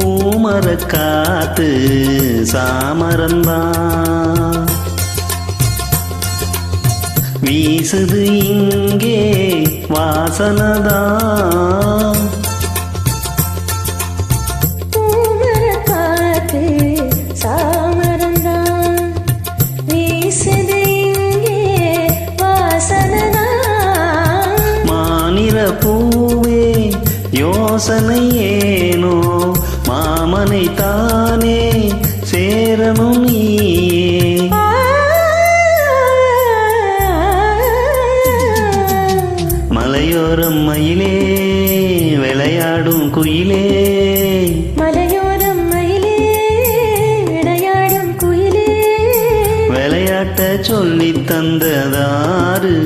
பூமரக்காத்து சாமரந்தான் வீசுது இங்கே வாசனதான் பூமரக்காத்து சாமரந்தான் வீசுது இங்கே வாசனதான் மாநில பூவே யோசனை ஏனோ மாமனை தானே சேரணும் நீயே மலையோரம் மயிலே விளையாடும் குயிலே மலையோரம் மயிலே விளையாடும் குயிலே விளையாட்ட சொல்லித் தந்ததாரு